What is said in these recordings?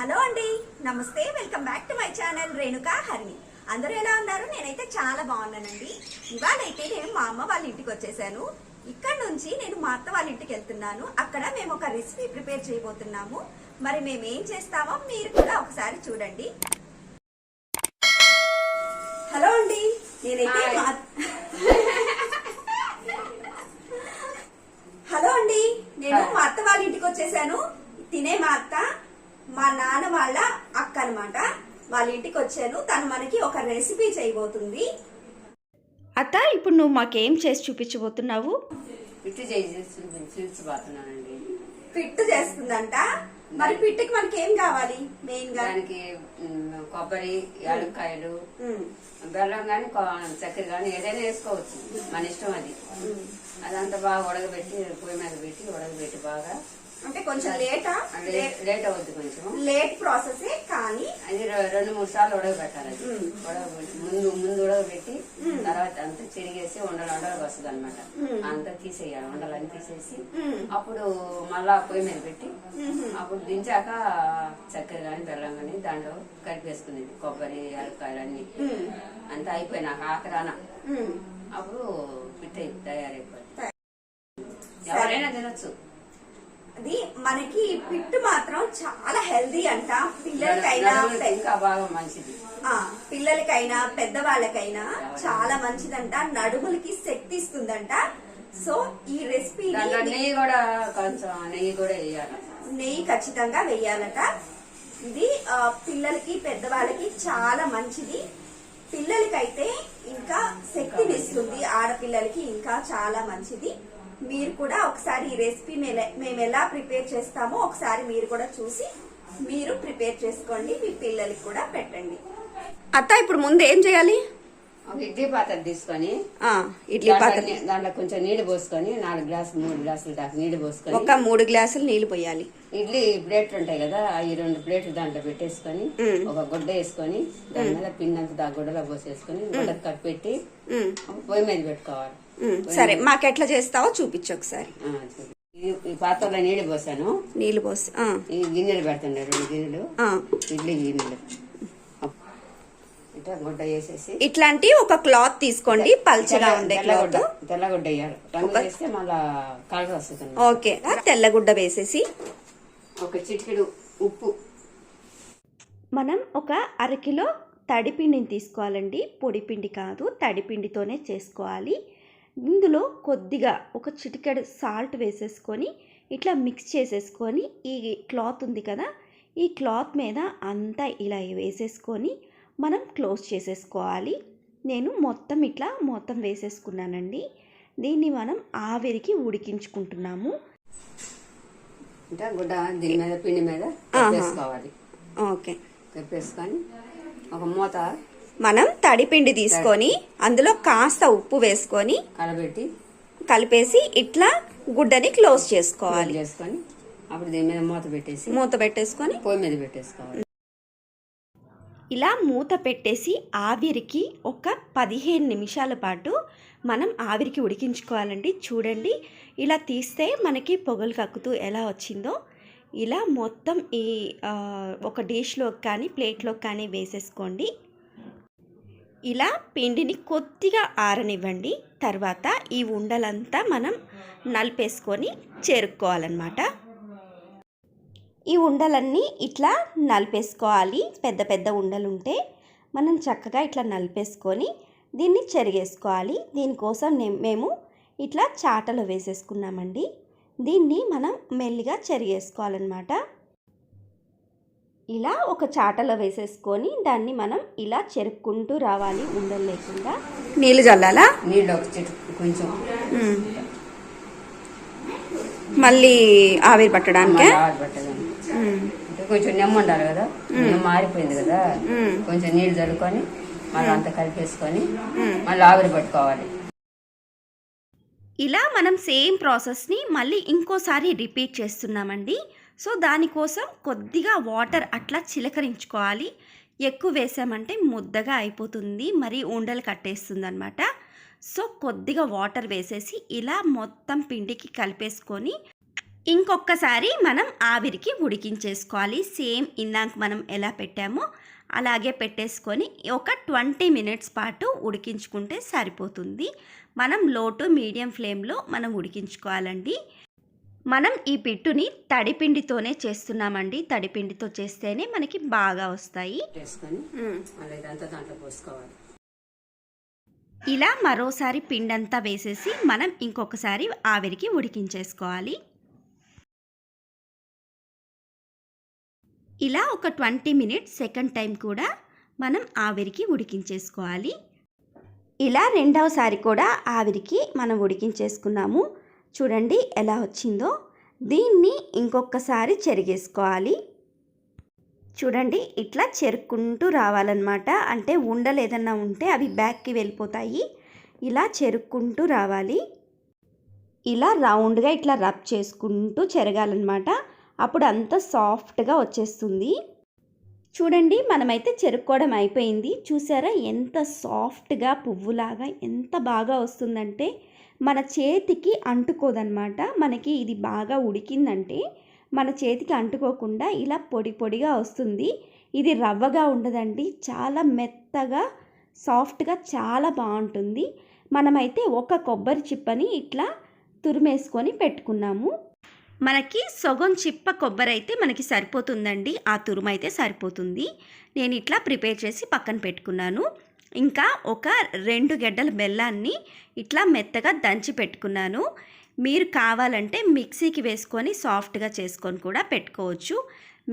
Hello అండి, నమస్తే. Welcome back to my channel Renuka Harini. అందరూ ఎలా ఉన్నారు? నేనైతే చాలా బాగున్నానండి. ఇవాళ అయితే నేను మా అమ్మ వాళ్ళ ఇంటికి వచ్చేసాను. ఇక్కడ నుంచి నేను మా అత్త వాళ్ళ ఇంటికి వెళ్తున్నాను. అక్కడ మేము ఒక రెసిపీ ప్రిపేర్ చేయబోతున్నాము. మరి మేము ఏం చేస్తామో మీరు కూడా ఒకసారి చూడండి. హలో అండి, నేనైతే హలో అండి, నేను మా అత్త వాళ్ళ ఇంటికి వచ్చేసాను. తినే మా అత్త మా నాన్న వాళ్ళ అక్క అనమాట. వాళ్ళ ఇంటికి వచ్చాను. తను మనకి ఒక రెసిపీ చేయబోతుంది. అత్త, ఇప్పుడు నువ్వు మాకేం చేసి చూపించబోతున్నావు? పిట్టు చూపించబోతున్నానండి. పిట్టు చేస్తుందంట. మరి పిట్టుకి మనకి ఏం కావాలి? మెయిన్ గా దానికి కొబ్బరి, యాలక్కాయలు, బెల్లం గాని చక్కెర గాని ఏదైనా వేసుకోవచ్చు, మన ఇష్టం. అదంతా బాగా ఉడకబెట్టి పొయ్యి మీద పెట్టి ఉడకబెట్టి బాగా, అంటే కొంచెం లేట్ అవుద్ది, కొంచెం లేట్ ప్రాసెస్. కానీ అది 2-3 సార్లు ఉడకబెట్టాలి. అది ముందు ఉడకబెట్టి తర్వాత అంతా చెరిగేసి ఉండలు వస్తుంది అనమాట. అంతా తీసేయాలి, ఉండలన్నీ తీసేసి అప్పుడు మళ్ళా పొయ్యి మీద పెట్టి అప్పుడు దించాక చక్కెర గాని బెల్లం గాని దాంట్లో కలిపేసుకునేది, కొబ్బరి యాలక్కాయలు అన్ని అంతా అయిపోయినాక ఆఖరాన అప్పుడు పిట్ట తయారైపోయింది. ఎవరైనా తినొచ్చు. అది మనకి పిట్టు మాత్రం చాలా హెల్దీ అంట. పిల్లలకైనా ఇంకా బాగా మంచిది. పిల్లలకైనా పెద్దవాళ్ళకైనా చాలా మంచిదంట. నడుములకి శక్తి ఇస్తుందంట. సో ఈ రెసిపీ నెయ్యి కూడా కొంచెం నెయ్యి కూడా వేయాలి. నెయ్యి ఖచ్చితంగా వేయాలట. ఇది పిల్లలకి పెద్దవాళ్ళకి చాలా మంచిది. పిల్లలకైతే ఇంకా శక్తిని ఇస్తుంది, ఆడపిల్లలకి ఇంకా చాలా మంచిది. మీరు కూడా ఒకసారి ఈ రెసిపీ మేము ఎలా ప్రిపేర్ చేస్తామో ఒకసారి మీరు కూడా చూసి మీరు ప్రిపేర్ చేసుకోండి, మీ పిల్లలకి కూడా పెట్టండి. అత్త, ఇప్పుడు ముందు ఏం చేయాలి? ఒక ఇడ్లీ పాత్ర తీసుకొని ఇడ్లీ పాత్ర దాంట్లో కొంచెం నీళ్లు పోసుకొని 4 గ్లాసులు 3 గ్లాసులు దాకా నీళ్లు పోసుకొని ఒక 3 గ్లాసులు నీళ్లు పోయాలి. ఇడ్లీ ప్లేట్లు ఉంటాయి కదా, ఈ 2 ప్లేట్లు దాంట్లో పెట్టేసుకొని ఒక గుడ్డ వేసుకొని దాని మీద పిండంతా గుడ్డలో పోసేసుకొని గుడ్డకు కప్పెట్టి పొయ్యి మీద పెట్టుకోవాలి. సరే, మాకెట్లా చేస్తావో చూపించు ఒకసారి. ఈ పాత్రలో నీళ్లు పోసాను. నీళ్లు పోసి ఈ గిన్నెలు పెడుతుండే 2 గిన్నెలు, ఇడ్లీ గిన్నెలు. ఇట్లా గుడ్డ వేసేసి ఇట్లాంటి ఒక క్లాత్ తీసుకోండి, పల్చగా ఉండే క్లాత్. తెల్లగుడ్డ వేయాలి, రంగు వేస్తే మళ్ళా కలర్ వస్తుంది. ఓకే, తెల్లగుడ్డ వేసేసి ఒక చిటికెడు ఉప్పు. మనం ఒక అరకిలో తడిపిండిని తీసుకోవాలండి. పొడిపిండి కాదు, తడిపిండితోనే చేసుకోవాలి. ఇందులో కొద్దిగా ఒక చిటికెడు సాల్ట్ వేసేసుకొని ఇట్లా మిక్స్ చేసేసుకొని ఈ క్లాత్ ఉంది కదా, ఈ క్లాత్ మీద అంతా ఇలా వేసేసుకొని మనం క్లోజ్ చేసేసుకోవాలి. నేను మొత్తం వేసేసుకున్నానండి. దీన్ని మనం ఆవిరికి ఉడికించుకుంటున్నాము. గుడ్డ దీని మీద పిండి మీద వేసుకోవాలి. ఓకే, వేసుకొని ఒక మూత మనం తడిపిండి తీసుకొని అందులో కాస్త ఉప్పు వేసుకొని కలిపేసి ఇట్లా గుడ్డని క్లోజ్ చేసుకోవాలి. అప్పుడు దీని మీద మూత పెట్టేసుకొని పొయ్యి మీద పెట్టేసుకోవాలి. ఇలా మూత పెట్టేసి ఆవిరికి ఒక 15 నిమిషాల పాటు మనం ఆవిరికి ఉడికించుకోవాలండి. చూడండి, ఇలా తీస్తే మనకి పొగలు కక్కుతూ ఎలా వచ్చిందో ఇలా మొత్తం ఈ ఒక డిష్లోకి కానీ ప్లేట్లోకి కానీ వేసేసుకోండి. ఇలా పిండిని కొద్దిగా ఆరనివ్వండి. తర్వాత ఈ ఉండలంతా మనం నలిపేసుకొని చేరుకోవాలన్నమాట. ఈ ఉండలన్నీ ఇట్లా నలిపేసుకోవాలి. పెద్ద పెద్ద ఉండలు ఉంటే మనం చక్కగా ఇట్లా నలిపేసుకొని దీన్ని చెరిగేసుకోవాలి. దీనికోసం మేము ఇట్లా చాటలో వేసేసుకున్నామండి. దీన్ని మనం మెల్లిగా చెరిగేసుకోవాలన్నమాట. ఇలా ఒక చాటలో వేసేసుకొని దాన్ని మనం ఇలా చెరుక్కుంటూ రావాలి, ఉండలు లేకుండా. నీళ్ళు చల్లాలా? నీళ్ళు ఒక చిటికెడు కొంచెం మళ్ళీ ఆవిరి పట్టడానికి. కొంచెం నెమ్మ ఉండాలి కదా, నెమ్మ ఆరిపోయింది కదా, కొంచెం నీళ్ళు చల్లుకొని మళ్ళీ అంతా కలిపేసుకొని మళ్ళీ ఆవిరి పట్టుకోవాలి. ఇలా మనం సేమ్ ప్రాసెస్ని మళ్ళీ ఇంకోసారి రిపీట్ చేస్తున్నామండి. సో దానికోసం కొద్దిగా వాటర్ అట్లా చిలకరించుకోవాలి. ఎక్కువ వేసామంటే ముద్దగా అయిపోతుంది, మరి ఉండలు కట్టేస్తుంది అనమాట. సో కొద్దిగా వాటర్ వేసేసి ఇలా మొత్తం పిండికి కలిపేసుకొని ఇంకొకసారి మనం ఆవిరికి ఉడికించేసుకోవాలి. సేమ్ ఇందాక మనం ఎలా పెట్టామో అలాగే పెట్టేసుకొని ఒక 20 మినిట్స్ పాటు ఉడికించుకుంటే సరిపోతుంది. మనం లో టు మీడియం ఫ్లేమ్లో మనం ఉడికించుకోవాలండి. మనం ఈ పిట్టుని తడిపిండితోనే చేస్తున్నామండి. తడిపిండితో చేస్తేనే మనకి బాగా వస్తాయి. వేసుకొని మళ్ళీ ఇదంతా దాంట్లో పోసుకోవాలి. ఇలా మరోసారి పిండంతా వేసేసి మనం ఇంకొకసారి ఆవిరికి ఉడికించేసుకోవాలి. ఇలా ఒక 20 మినిట్స్ సెకండ్ టైం కూడా మనం ఆవిరికి ఉడికించేసుకోవాలి. ఇలా రెండవసారి కూడా ఆవిరికి మనం ఉడికించేసుకున్నాము. చూడండి ఎలా వచ్చిందో. దీన్ని ఇంకొకసారి చెరిగేసుకోవాలి. చూడండి ఇట్లా చెరుక్కుంటూ రావాలన్నమాట. అంటే ఉండలు ఏదన్నా ఉంటే అవి బ్యాక్కి వెళ్ళిపోతాయి. ఇలా చెరుక్కుంటూ రావాలి. ఇలా రౌండ్గా ఇట్లా రబ్ చేసుకుంటూ చెరగాలన్నమాట. అప్పుడు అంతా సాఫ్ట్గా వచ్చేస్తుంది. చూడండి మనమైతే చెరుక్కోవడం అయిపోయింది. చూసారా ఎంత సాఫ్ట్గా పువ్వులాగా ఎంత బాగా వస్తుందంటే మన చేతికి అంటుకోదన్నమాట. మనకి ఇది బాగా ఉడికిందంటే మన చేతికి అంటుకోకుండా ఇలా పొడి పొడిగా వస్తుంది. ఇది రవ్వగా ఉండదండి, చాలా మెత్తగా సాఫ్ట్గా చాలా బాగుంటుంది. మనమైతే ఒక కొబ్బరి చిప్పని ఇట్లా తురిమేసుకొని పెట్టుకున్నాము. మనకి సగం చిప్ప కొబ్బరి అయితే మనకి సరిపోతుందండి. ఆ తురుము అయితే సరిపోతుంది. నేను ఇట్లా ప్రిపేర్ చేసి పక్కన పెట్టుకున్నాను. ఇంకా ఒక 2 గెడ్డల బెల్లాన్ని ఇట్లా మెత్తగా దంచి పెట్టుకున్నాను. మీరు కావాలంటే మిక్సీకి వేసుకొని సాఫ్ట్గా చేసుకొని కూడా పెట్టుకోవచ్చు.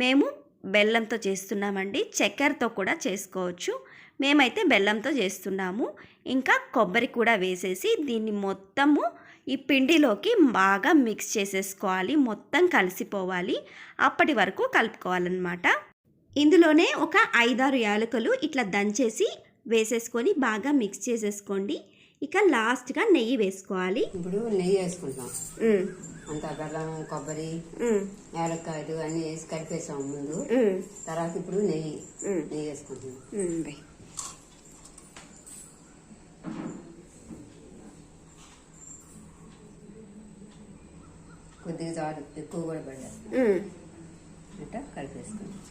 మేము బెల్లంతో చేస్తున్నామండి. చక్కెరతో కూడా చేసుకోవచ్చు. మేమైతే బెల్లంతో చేస్తున్నాము. ఇంకా కొబ్బరి కూడా వేసేసి దీన్ని మొత్తము ఈ పిండిలోకి బాగా మిక్స్ చేసేసుకోవాలి. మొత్తం కలిసిపోవాలి. అప్పటి వరకు కలుపుకోవాలన్నమాట. ఇందులోనే ఒక 5-6 యాలకులు ఇట్లా దంచేసి వేసేసుకొని బాగా మిక్స్ చేసేసుకోండి. ఇక లాస్ట్గా నెయ్యి వేసుకోవాలి. ఇప్పుడు నెయ్యి వేసుకుంటాం. అంతా బెల్లం కొబ్బరి యాలక్కాయలు అన్ని వేసి కలిపేసాం ముందు. తర్వాత ఇప్పుడు నెయ్యి వేసుకుంటున్నాం. కొద్దిగా చాలు, ఎక్కువ కూడా పడ్డా అట్లా కలిపేసుకుంటాం.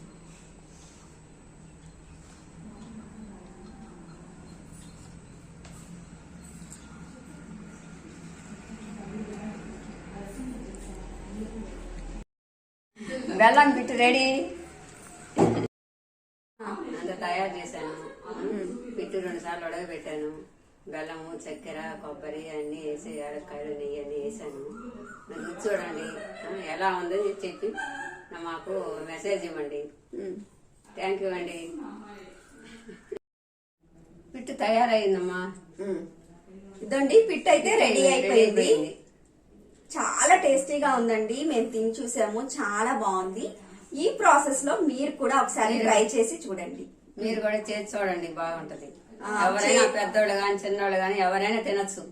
బెల్లం పిట్టు రెడీ. అంత తయారు చేశాను. పిట్టు 2 సార్లు ఉడకబెట్టాను. బెల్లము చక్కెర కొబ్బరి అన్నీ వేసి యాలక్కాయలు నెయ్యి అన్నీ వేసాను. మీరు రుచి చూడండి ఎలా ఉందో చెప్పి మాకు మెసేజ్ ఇవ్వండి. థ్యాంక్ యూ అండి. పిట్టు తయారైందమ్మా. ఇదండి పిట్టు అయితే రెడీ అయిపోయింది. చాలా టేస్టీగా ఉందండి. మేము తిని చూసాము, చాలా బాగుంది. ఈ ప్రాసెస్ లో మీరు కూడా ఒకసారి ట్రై చేసి చూడండి. మీరు కూడా చేసి చూడండి, బాగుంటది. ఎవరైనా పెద్దోళ్ళు గాని చిన్నోళ్ళు గాని ఎవరైనా తినచ్చు.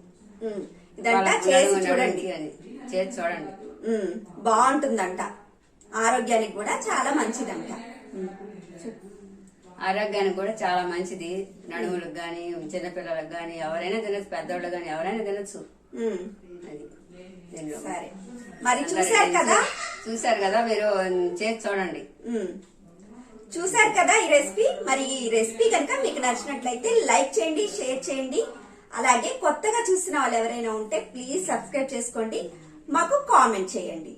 ఇదంతా చేసి చూడండి, చేసి చూడండి. బాగుంటుందంట. ఆరోగ్యానికి కూడా చాలా మంచిదంట. ఆరోగ్యానికి కూడా చాలా మంచిది. నడుములకు గాని చిన్నపిల్లలకు గాని ఎవరైనా తినచ్చు, పెద్దోళ్ళు గాని ఎవరైనా తినచ్చు. అది సరే మరి చూసారు కదా మీరు చేసి చూడండి. చూసారు కదా ఈ రెసిపీ. మరి ఈ రెసిపీ కనుక మీకు నచ్చినట్లయితే లైక్ చేయండి, షేర్ చేయండి. అలాగే కొత్తగా చూసిన వాళ్ళు ఎవరైనా ఉంటే ప్లీజ్ సబ్స్క్రైబ్ చేసుకోండి, మాకు కామెంట్ చేయండి.